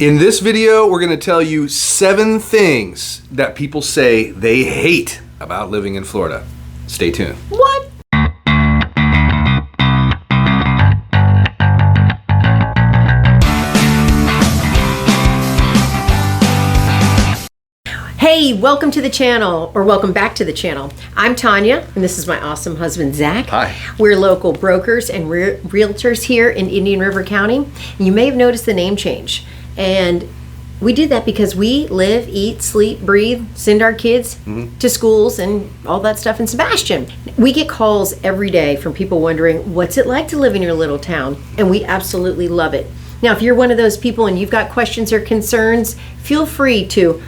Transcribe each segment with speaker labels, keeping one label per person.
Speaker 1: In this video, we're going to tell you 7 things that people say they hate about living in Florida. Stay tuned.
Speaker 2: What? Hey, welcome to the channel, or welcome back to the channel. I'm Tonya, and this is my awesome husband, Zach.
Speaker 1: Hi.
Speaker 2: We're local brokers and realtors here in Indian River County. And you may have noticed the name change. And we did that because we live, eat, sleep, breathe, send our kids to schools and all that stuff in Sebastian. We get calls every day from people wondering, what's it like to live in your little town? And we absolutely love it. Now, if you're one of those people and you've got questions or concerns, feel free to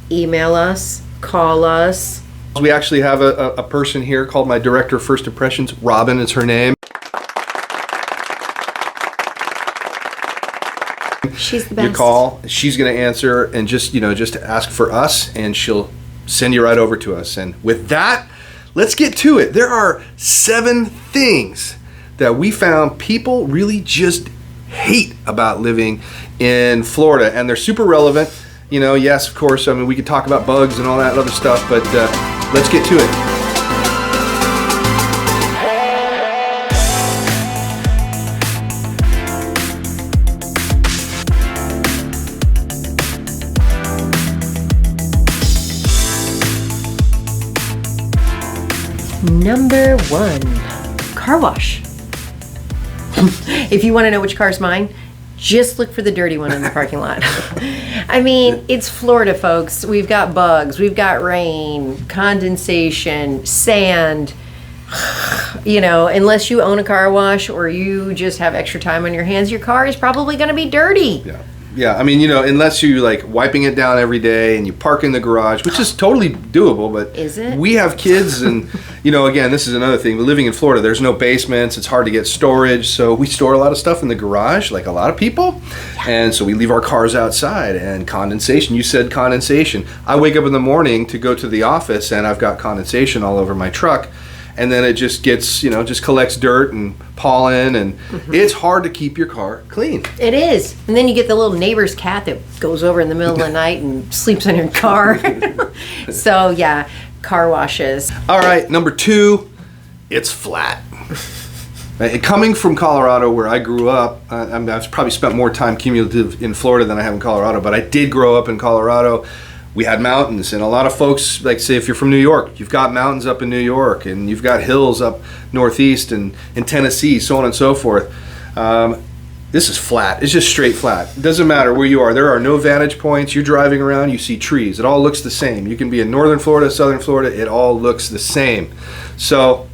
Speaker 2: email us, call us.
Speaker 1: We actually have a person here called my Director of First Impressions. Robin is her name.
Speaker 2: She's the best.
Speaker 1: You call, she's going to answer and just ask for us, and she'll send you right over to us. And with that, let's get to it. There are 7 things that we found people really just hate about living in Florida, and they're super relevant. Yes, of course, I mean, we could talk about bugs and all that other stuff, but let's get to it.
Speaker 2: Number 1, car wash. If you want to know which car's mine, just look for the dirty one in the parking lot. I mean, it's Florida, folks. We've got bugs, we've got rain, condensation, sand. Unless you own a car wash or you just have extra time on your hands, your car is probably going to be dirty.
Speaker 1: Yeah, I mean, unless you like wiping it down every day and you park in the garage, which is totally doable, but
Speaker 2: is it?
Speaker 1: We have kids and, again, this is another thing. Living in Florida, there's no basements. It's hard to get storage. So we store a lot of stuff in the garage, like a lot of people. Yeah. And so we leave our cars outside, and condensation. You said condensation. I wake up in the morning to go to the office and I've got condensation all over my truck. And then it just gets, just collects dirt and pollen, and it's hard to keep your car clean.
Speaker 2: It is. And then you get the little neighbor's cat that goes over in the middle of the night and sleeps in your car. So, yeah, car washes.
Speaker 1: All right, number 2, it's flat. Coming from Colorado, where I grew up, I've probably spent more time cumulative in Florida than I have in Colorado, but I did grow up in Colorado. We had mountains, and a lot of folks, like, say, if you're from New York, you've got mountains up in New York, and you've got hills up northeast and in Tennessee, so on and so forth. This is flat. It's just straight flat. It doesn't matter where you are. There are no vantage points. You're driving around, you see trees. It all looks the same. You can be in northern Florida, southern Florida. It all looks the same. So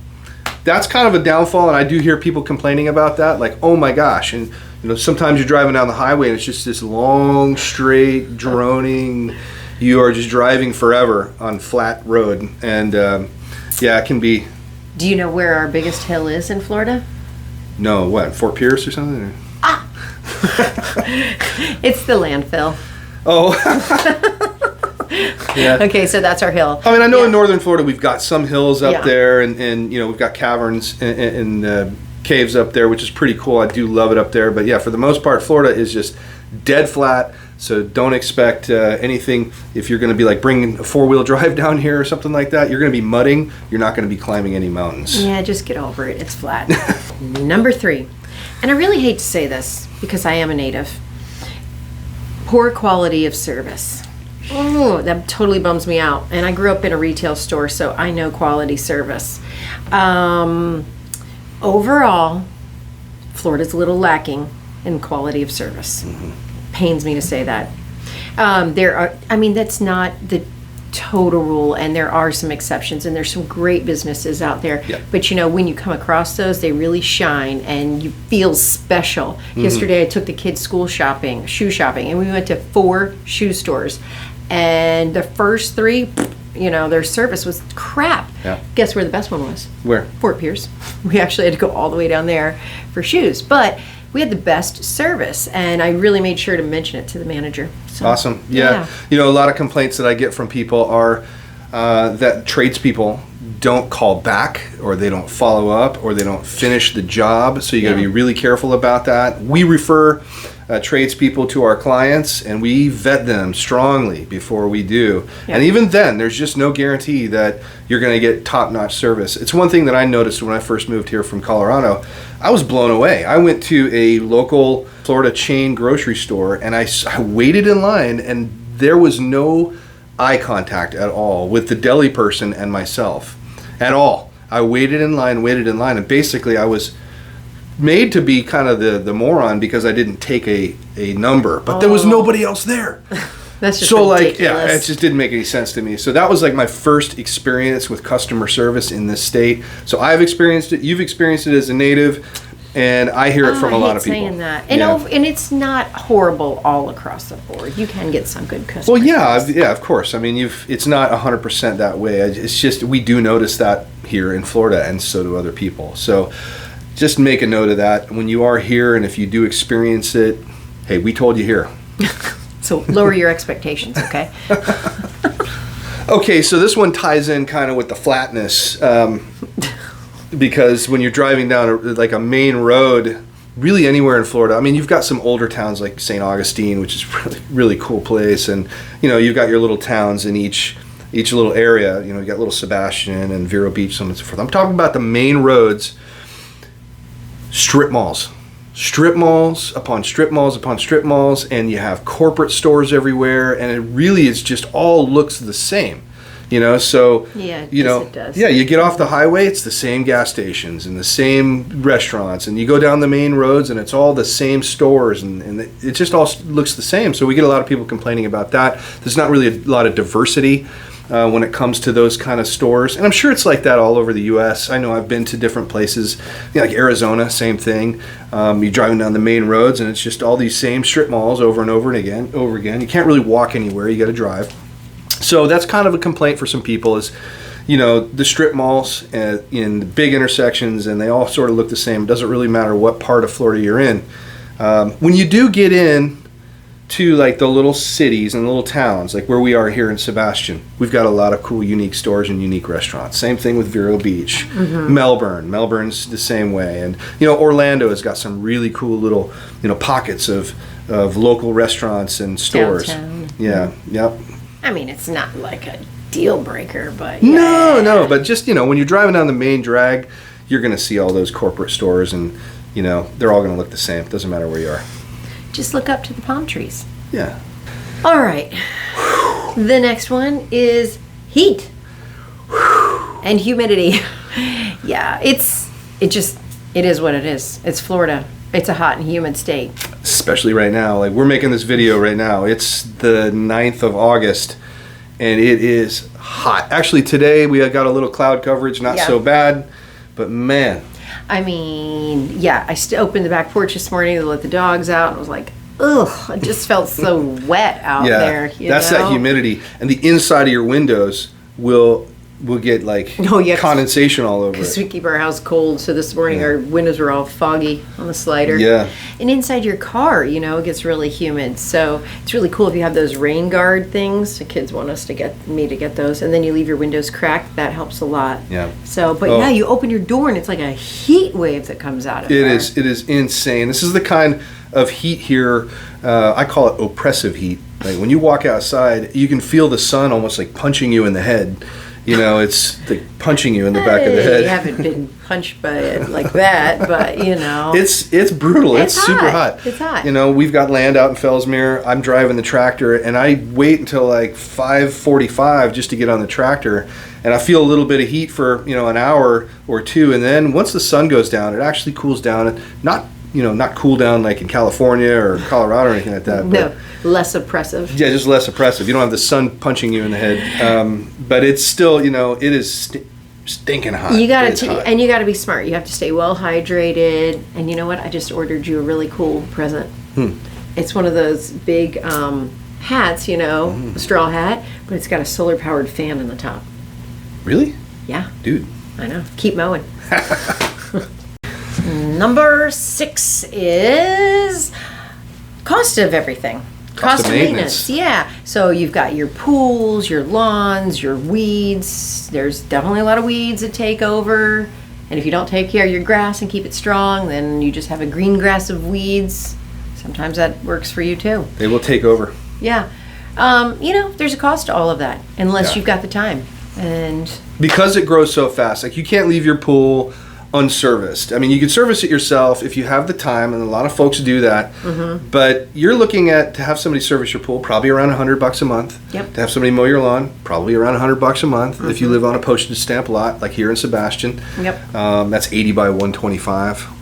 Speaker 1: that's kind of a downfall, and I do hear people complaining about that, like, oh my gosh. And sometimes you're driving down the highway, and it's just this long, straight, droning. You are just driving forever on flat road, and it can be.
Speaker 2: Do you know where our biggest hill is in Florida?
Speaker 1: No, what, Fort Pierce or something?
Speaker 2: It's the landfill.
Speaker 1: Oh. Yeah.
Speaker 2: Okay, so that's our hill.
Speaker 1: I mean, I know in northern Florida we've got some hills up there, and we've got caverns and caves up there, which is pretty cool. I do love it up there, but yeah, for the most part, Florida is just dead flat. So don't expect anything. If you're going to be like bringing a 4-wheel drive down here or something like that, you're going to be mudding. You're not going to be climbing any mountains.
Speaker 2: Yeah, just get over it. It's flat. Number 3, and I really hate to say this because I am a native. Poor quality of service. Oh, that totally bums me out. And I grew up in a retail store, so I know quality service. Overall, Florida's a little lacking in quality of service. Pains me to say that. That's not the total rule, and there are some exceptions, and there's some great businesses out there.
Speaker 1: Yep.
Speaker 2: But when you come across those, they really shine, and you feel special. Yesterday, I took the kids shoe shopping, and we went to 4 shoe stores, and the first 3, their service was crap.
Speaker 1: Yeah.
Speaker 2: Guess where the best one was?
Speaker 1: Where?
Speaker 2: Fort Pierce. We actually had to go all the way down there for shoes, but we had the best service, and I really made sure to mention it to the manager. So,
Speaker 1: awesome. Yeah. A lot of complaints that I get from people are that tradespeople don't call back, or they don't follow up, or they don't finish the job. So you got to be really careful about that. We refer tradespeople to our clients, and we vet them strongly before we do.
Speaker 2: Yeah.
Speaker 1: And even then, there's just no guarantee that you're going to get top-notch service. It's one thing that I noticed when I first moved here from Colorado. I was blown away. I went to a local Florida chain grocery store, and I waited in line, and there was no eye contact at all with the deli person and myself at all. I waited in line, and basically I was made to be kind of the moron because I didn't take a number, but there was nobody else there.
Speaker 2: That's just
Speaker 1: so
Speaker 2: ridiculous.
Speaker 1: like, yeah, it just didn't make any sense to me. So that was like my first experience with customer service in this state. So I've experienced it, you've experienced it as a native, and I hear it from a lot of people.
Speaker 2: I hate saying that. And, and it's not horrible all across the board. You can get some good customer
Speaker 1: Well, yeah,
Speaker 2: service.
Speaker 1: yeah, of course. I mean, it's not 100% that way. It's just we do notice that here in Florida, and so do other people. So just make a note of that when you are here, and if you do experience it, hey, we told you here.
Speaker 2: So lower your expectations, okay?
Speaker 1: Okay, so this one ties in kind of with the flatness, because when you're driving down like a main road, really anywhere in Florida, I mean, you've got some older towns like St. Augustine, which is really cool place, and you've got your little towns in each little area. You got little Sebastian and Vero Beach, so on and so forth. I'm talking about the main roads, strip malls upon strip malls upon strip malls, and you have corporate stores everywhere, and it really is just all looks the same. So
Speaker 2: Yeah, it does.
Speaker 1: yeah, you get off the highway, it's the same gas stations and the same restaurants, and you go down the main roads and it's all the same stores, and it just all looks the same. So we get a lot of people complaining about that. There's not really a lot of diversity when it comes to those kind of stores, and I'm sure it's like that all over the U.S. I know I've been to different places, like Arizona, same thing. You're driving down the main roads and it's just all these same strip malls over and over again. You can't really walk anywhere, you got to drive. So that's kind of a complaint for some people is, the strip malls in the big intersections, and they all sort of look the same. It doesn't really matter what part of Florida you're in. When you do get in to like the little cities and little towns, like where we are here in Sebastian, we've got a lot of cool, unique stores and unique restaurants. Same thing with Vero Beach. Mm-hmm. Melbourne's the same way. And, Orlando has got some really cool little, pockets of local restaurants and stores.
Speaker 2: Downtown.
Speaker 1: Yeah, yep.
Speaker 2: I mean, it's not like a deal breaker, but
Speaker 1: No, but just, when you're driving down the main drag, you're going to see all those corporate stores, and, they're all going to look the same. It doesn't matter where you are.
Speaker 2: Just look up to the palm trees.
Speaker 1: Yeah.
Speaker 2: All right. The next one is heat and humidity. Yeah, it is what it is. It's Florida. It's a hot and humid state.
Speaker 1: Especially right now. Like, we're making this video right now. It's the 9th of August, and it is hot. Actually, today we got a little cloud coverage, not so bad, but man.
Speaker 2: I mean, yeah, I opened the back porch this morning to let the dogs out, and I was like, ugh, it just felt so wet out there.
Speaker 1: That's that humidity. And the inside of your windows will get like condensation all over it.
Speaker 2: Because we keep our house cold, so this morning our windows were all foggy on the slider.
Speaker 1: Yeah.
Speaker 2: And inside your car, it gets really humid. So it's really cool if you have those rain guard things. The kids want me to get those. And then you leave your windows cracked. That helps a lot.
Speaker 1: Yeah.
Speaker 2: So, but you open your door and it's like a heat wave that comes out of there.
Speaker 1: It is insane. This is the kind of heat here, I call it oppressive heat. Like when you walk outside, you can feel the sun almost like punching you in the head. It's like punching you in the back of the head.
Speaker 2: You haven't been punched by it like that, but
Speaker 1: It's brutal. It's super hot.
Speaker 2: It's hot.
Speaker 1: We've got land out in Fellsmere. I'm driving the tractor, and I wait until like 5:45 just to get on the tractor, and I feel a little bit of heat for an hour or two, and then once the sun goes down, it actually cools down. Not cool down like in California or Colorado or anything like that.
Speaker 2: No, less oppressive.
Speaker 1: Yeah, just less oppressive. You don't have the sun punching you in the head. But it's still, it is stinking hot.
Speaker 2: You gotta be smart. You have to stay well hydrated. And you know what? I just ordered you a really cool present. It's one of those big hats, a straw hat, but it's got a solar powered fan in the top.
Speaker 1: Really?
Speaker 2: Yeah.
Speaker 1: Dude.
Speaker 2: I know. Keep mowing. Number 6 is cost of everything. Cost of maintenance. Yeah. So you've got your pools, your lawns, your weeds. There's definitely a lot of weeds that take over. And if you don't take care of your grass and keep it strong, then you just have a green grass of weeds. So sometimes that works for you too.
Speaker 1: They will take over.
Speaker 2: Yeah. There's a cost to all of that unless you've got the time. And
Speaker 1: because it grows so fast, like you can't leave your pool unserviced. I mean, you can service it yourself if you have the time, and a lot of folks do that. But you're looking at to have somebody service your pool, probably around $100 a month.
Speaker 2: Yep.
Speaker 1: To have somebody mow your lawn, probably around $100 a month. If you live on a postage stamp lot, like here in Sebastian.
Speaker 2: Yep.
Speaker 1: That's 80 by 125.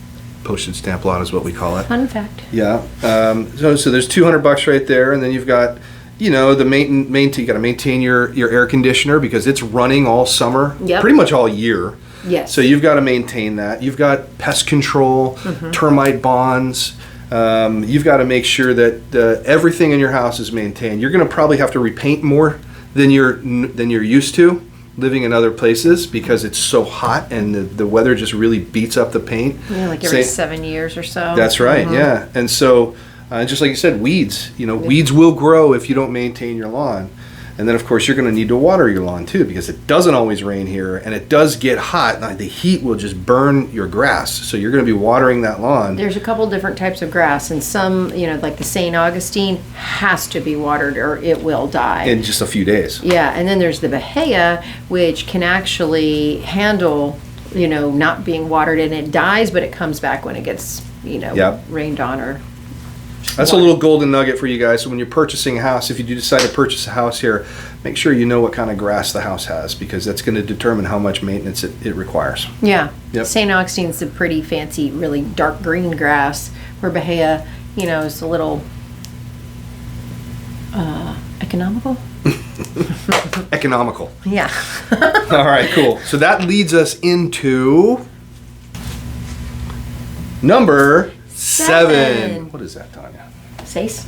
Speaker 1: Postage stamp lot is what we call it.
Speaker 2: Fun fact.
Speaker 1: Yeah. So there's $200 right there, and then you've got, you got to maintain your air conditioner because it's running all summer, pretty much all year.
Speaker 2: Yes.
Speaker 1: So you've got to maintain that. You've got pest control, termite bonds. You've got to make sure that everything in your house is maintained. You're going to probably have to repaint more than you're used to living in other places because it's so hot and the weather just really beats up the paint.
Speaker 2: Yeah, like every 7 years or so.
Speaker 1: That's right. Yeah, and so just like you said, weeds. Weeds will grow if you don't maintain your lawn. And then, of course, you're going to need to water your lawn, too, because it doesn't always rain here, and it does get hot. The heat will just burn your grass, so you're going to be watering that lawn.
Speaker 2: There's a couple different types of grass, and some, like the St. Augustine, has to be watered or it will die.
Speaker 1: In just a few days.
Speaker 2: Yeah, and then there's the Bahia, which can actually handle, not being watered, and it dies, but it comes back when it gets, rained on or...
Speaker 1: That's a little golden nugget for you guys. So when you're purchasing a house, if you do decide to purchase a house here, make sure you know what kind of grass the house has because that's going to determine how much maintenance it requires.
Speaker 2: Yeah.
Speaker 1: Yep.
Speaker 2: St. Augustine's a pretty fancy, really dark green grass, where Bahia, is a little economical.
Speaker 1: Economical.
Speaker 2: Yeah.
Speaker 1: All right, cool. So that leads us into number 7. What is that, Tonya?
Speaker 2: 6?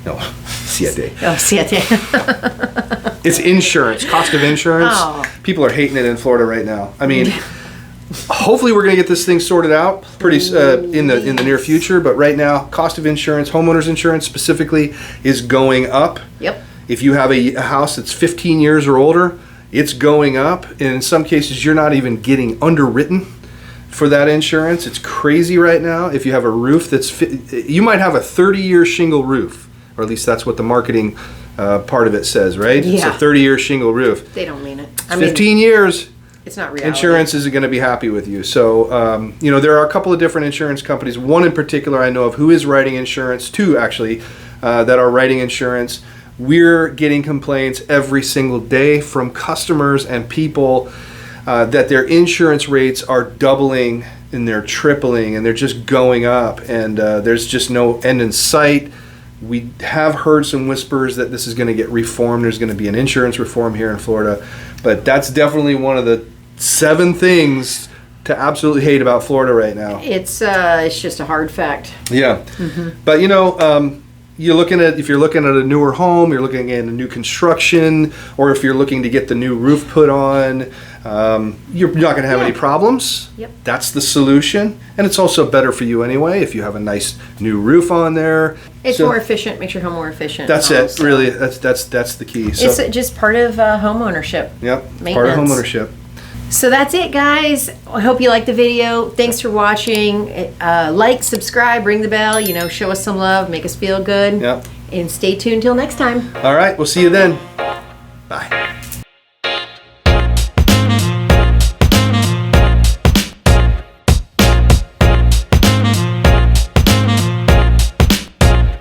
Speaker 1: No, 7.
Speaker 2: Oh, 7.
Speaker 1: It's insurance, cost of insurance.
Speaker 2: Oh.
Speaker 1: People are hating it in Florida right now. I mean, hopefully we're going to get this thing sorted out pretty in the near future. But right now, cost of insurance, homeowners insurance specifically, is going up.
Speaker 2: Yep.
Speaker 1: If you have a house that's 15 years or older, it's going up. And in some cases, you're not even getting underwritten for that insurance. It's crazy right now. If you have a roof you might have a 30-year shingle roof, or at least that's what the marketing part of it says, right?
Speaker 2: Yeah.
Speaker 1: It's a 30-year shingle roof.
Speaker 2: They don't mean it.
Speaker 1: 15 years.
Speaker 2: It's not reality.
Speaker 1: Insurance isn't going to be happy with you. So, there are a couple of different insurance companies. One in particular I know of who is writing insurance, 2 actually, that are writing insurance. We're getting complaints every single day from customers and people that their insurance rates are doubling and they're tripling and they're just going up, and there's just no end in sight. We have heard some whispers that this is going to get reformed. There's going to be an insurance reform here in Florida, but that's definitely one of the 7 things to absolutely hate about Florida right now.
Speaker 2: It's just a hard fact.
Speaker 1: Yeah, but if you're looking at a newer home, you're looking at a new construction, or if you're looking to get the new roof put on, you're not going to have any problems.
Speaker 2: Yep.
Speaker 1: That's the solution, and it's also better for you anyway if you have a nice new roof on there.
Speaker 2: It's more efficient. Makes your home more efficient.
Speaker 1: That's it. Really, that's the key. So,
Speaker 2: it's just part of home ownership.
Speaker 1: Yep. Part of home ownership.
Speaker 2: So that's it, guys. I hope you liked the video. Thanks for watching. Like, subscribe, ring the bell. Show us some love, make us feel good.
Speaker 1: Yep.
Speaker 2: And stay tuned till next time.
Speaker 1: All right. We'll see you then. Bye.